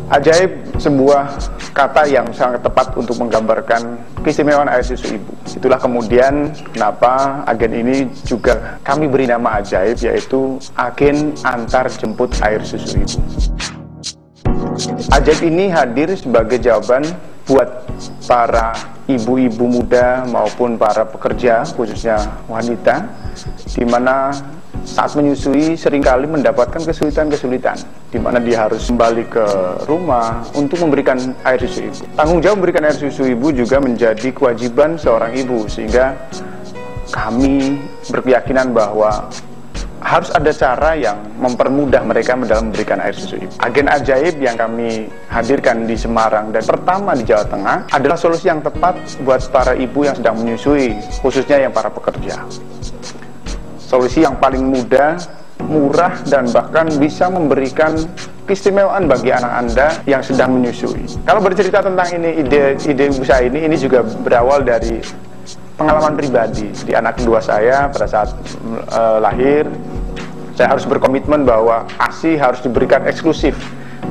Ajaib, sebuah kata yang sangat tepat untuk menggambarkan keistimewaan air susu ibu. Itulah kemudian kenapa agen ini juga kami beri nama ajaib, yaitu agen antar jemput air susu ibu. Ajaib ini hadir sebagai jawaban buat para ibu-ibu muda maupun para pekerja, khususnya wanita, di mana saat menyusui seringkali mendapatkan kesulitan-kesulitan, di mana dia harus kembali ke rumah untuk memberikan air susu ibu. Tanggung jawab memberikan air susu ibu juga menjadi kewajiban seorang ibu, sehingga kami berkeyakinan bahwa harus ada cara yang mempermudah mereka dalam memberikan air susu ibu. Agen ajaib yang kami hadirkan di Semarang dan pertama di Jawa Tengah adalah solusi yang tepat buat para ibu yang sedang menyusui, khususnya yang para pekerja. Solusi yang paling mudah, murah, dan bahkan bisa memberikan keistimewaan bagi anak Anda yang sedang menyusui. Kalau bercerita tentang ide usaha ini juga berawal dari pengalaman pribadi. Di anak kedua saya pada saat lahir, saya harus berkomitmen bahwa ASI harus diberikan eksklusif.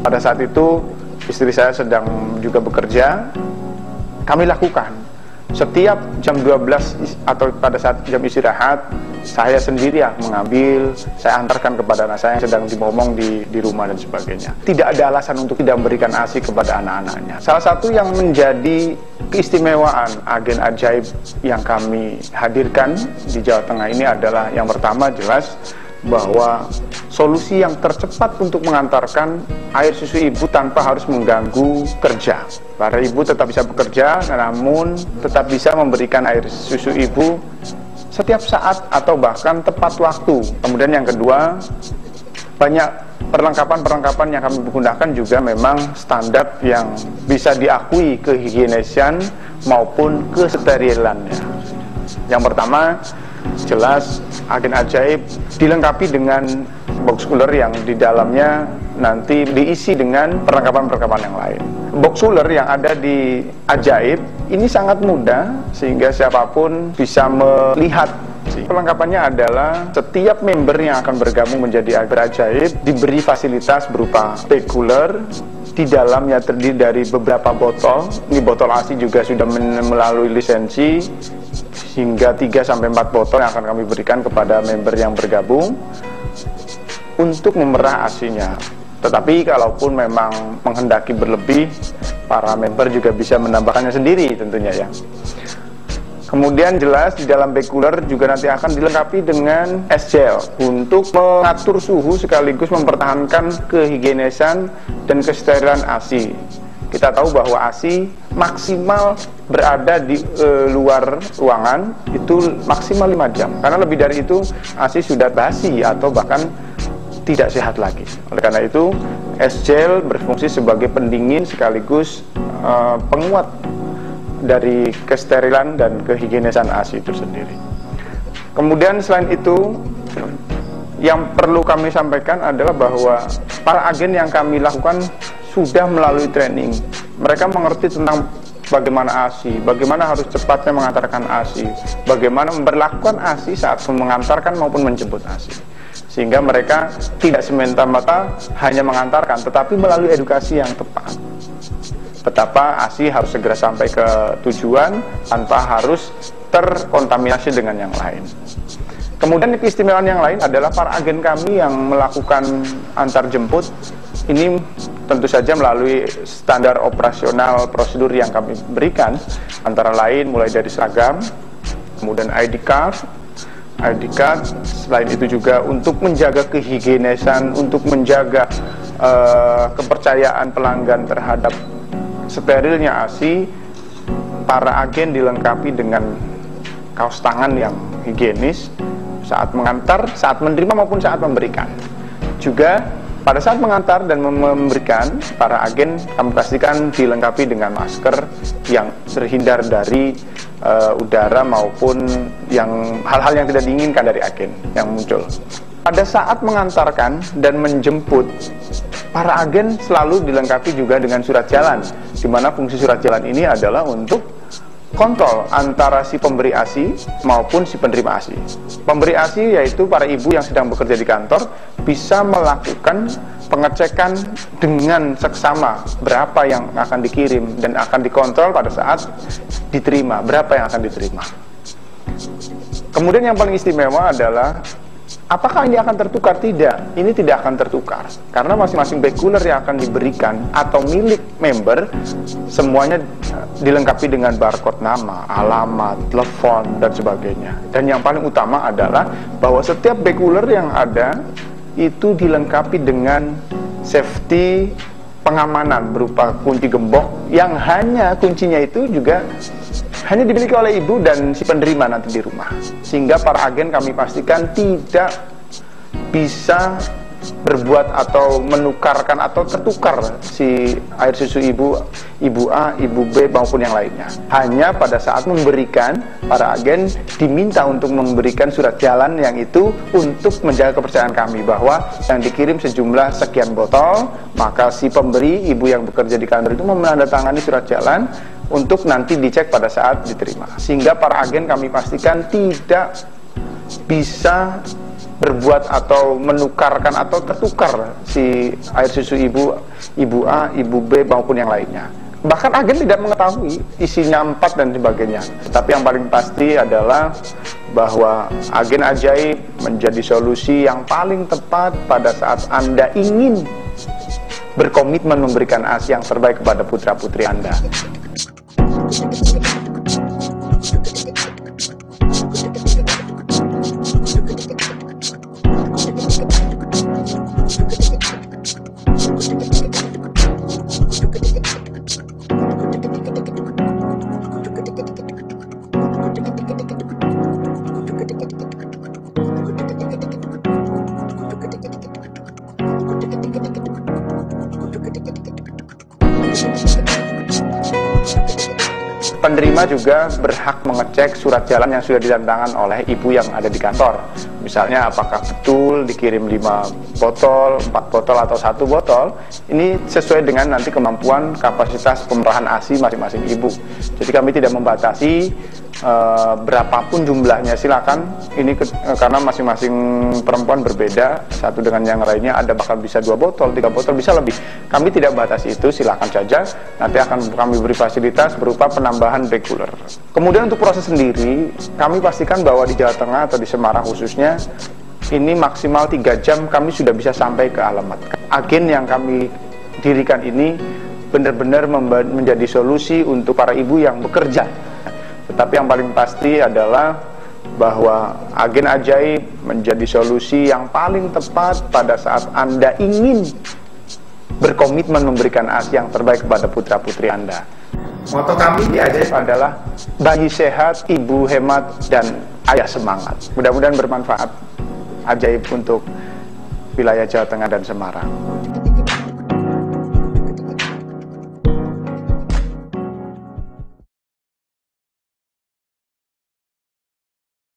Pada saat itu istri saya sedang juga bekerja. Kami lakukan setiap jam 12 atau pada saat jam istirahat, saya sendiri yang mengambil, saya antarkan kepada anak saya yang sedang dimomong di rumah dan sebagainya. Tidak ada alasan untuk tidak memberikan ASI kepada anak-anaknya. Salah satu yang menjadi keistimewaan agen ajaib yang kami hadirkan di Jawa Tengah ini adalah yang pertama jelas bahwa solusi yang tercepat untuk mengantarkan air susu ibu tanpa harus mengganggu kerja. Para ibu tetap bisa bekerja, namun tetap bisa memberikan air susu ibu setiap saat atau bahkan tepat waktu. Kemudian yang kedua, banyak perlengkapan-perlengkapan yang kami gunakan juga memang standar yang bisa diakui kehigienisan maupun kesterilannya. Yang pertama, jelas agen ajaib dilengkapi dengan box cooler yang di dalamnya nanti diisi dengan perlengkapan-perlengkapan yang lain. Box cooler yang ada di ajaib ini sangat mudah sehingga siapapun bisa melihat. Perlengkapannya adalah setiap member yang akan bergabung menjadi agen ajaib diberi fasilitas berupa bag cooler. Di dalamnya terdiri dari beberapa botol. Ini botol ASI juga sudah melalui lisensi, hingga 3-4 botol yang akan kami berikan kepada member yang bergabung untuk memerah ASI-nya. Tetapi kalaupun memang menghendaki berlebih, para member juga bisa menambahkannya sendiri tentunya ya. Kemudian jelas di dalam bag cooler juga nanti akan dilengkapi dengan es gel untuk mengatur suhu sekaligus mempertahankan kehigienisan dan kesterilan ASI. Kita tahu bahwa ASI maksimal berada di luar ruangan itu maksimal 5 jam. Karena lebih dari itu ASI sudah basi atau bahkan tidak sehat lagi. Oleh karena itu es gel berfungsi sebagai pendingin sekaligus penguat dari kesterilan dan kehigienisan ASI itu sendiri. Kemudian selain itu, yang perlu kami sampaikan adalah bahwa para agen yang kami lakukan sudah melalui training. Mereka mengerti tentang bagaimana ASI, bagaimana harus cepatnya mengantarkan ASI, bagaimana memperlakukan ASI saat mengantarkan maupun menjemput ASI. Sehingga mereka tidak semata-mata hanya mengantarkan, tetapi melalui edukasi yang tepat. Betapa ASI harus segera sampai ke tujuan tanpa harus terkontaminasi dengan yang lain. Kemudian keistimewaan yang lain adalah para agen kami yang melakukan antar jemput. Ini tentu saja melalui standar operasional prosedur yang kami berikan, antara lain mulai dari seragam, kemudian ID card. Selain itu juga untuk menjaga kehigienisan, untuk menjaga kepercayaan pelanggan terhadap sterilnya ASI, para agen dilengkapi dengan kaos tangan yang higienis saat mengantar, saat menerima maupun saat memberikan. Juga pada saat mengantar dan memberikan, para agen kami pastikan dilengkapi dengan masker yang terhindar dari udara maupun hal-hal yang tidak diinginkan dari agen yang muncul. Pada saat mengantarkan dan menjemput, para agen selalu dilengkapi juga dengan surat jalan, di mana fungsi surat jalan ini adalah untuk kontrol antara si pemberi ASI maupun si penerima ASI. Pemberi ASI yaitu para ibu yang sedang bekerja di kantor bisa melakukan pengecekan dengan seksama berapa yang akan dikirim dan akan dikontrol pada saat diterima, berapa yang akan diterima. Kemudian yang paling istimewa adalah apakah ini akan tertukar? Tidak, ini tidak akan tertukar karena masing-masing back-cooler yang akan diberikan atau milik member semuanya dilengkapi dengan barcode nama, alamat, telepon, dan sebagainya. Dan yang paling utama adalah bahwa setiap back-cooler yang ada itu dilengkapi dengan safety pengamanan berupa kunci gembok yang hanya kuncinya itu juga hanya dimiliki oleh ibu dan si penerima nanti di rumah, sehingga para agen kami pastikan tidak bisa berbuat atau menukarkan atau tertukar si air susu ibu A, ibu B maupun yang lainnya. Hanya pada saat memberikan, para agen diminta untuk memberikan surat jalan yang itu untuk menjaga kepercayaan kami bahwa yang dikirim sejumlah sekian botol, maka si pemberi, ibu yang bekerja di kantor itu menandatangani surat jalan untuk nanti dicek pada saat diterima. Sehingga para agen kami pastikan tidak bisa berbuat atau menukarkan atau tertukar si air susu ibu A, ibu B maupun yang lainnya. Bahkan agen tidak mengetahui isinya 4 dan sebagainya. Tapi yang paling pasti adalah bahwa agen ajaib menjadi solusi yang paling tepat pada saat Anda ingin berkomitmen memberikan ASI yang terbaik kepada putra-putri Anda. Penerima juga berhak mengecek surat jalan yang sudah ditandatangan oleh ibu yang ada di kantor. Misalnya apakah betul dikirim 5 botol, 4 botol, atau 1 botol. Ini sesuai dengan nanti kemampuan kapasitas pemerahan ASI masing-masing ibu. Jadi kami tidak membatasi berapapun jumlahnya, silakan. Ini karena masing-masing perempuan berbeda, satu dengan yang lainnya, ada bahkan bisa 2 botol, 3 botol, bisa lebih. Kami tidak batasi itu, silakan saja. Nanti akan kami beri fasilitas berupa penambahan back-cooler. Kemudian untuk proses sendiri, kami pastikan bahwa di Jawa Tengah atau di Semarang khususnya, ini maksimal 3 jam kami sudah bisa sampai ke alamat. Agen yang kami dirikan ini benar-benar menjadi solusi untuk para ibu yang bekerja. Tetapi yang paling pasti adalah bahwa agen ajaib menjadi solusi yang paling tepat pada saat Anda ingin berkomitmen memberikan ASI yang terbaik kepada putra-putri Anda. Moto kami di ajaib adalah bayi sehat, ibu hemat, dan ayah semangat. Mudah-mudahan bermanfaat ajaib untuk wilayah Jawa Tengah dan Semarang.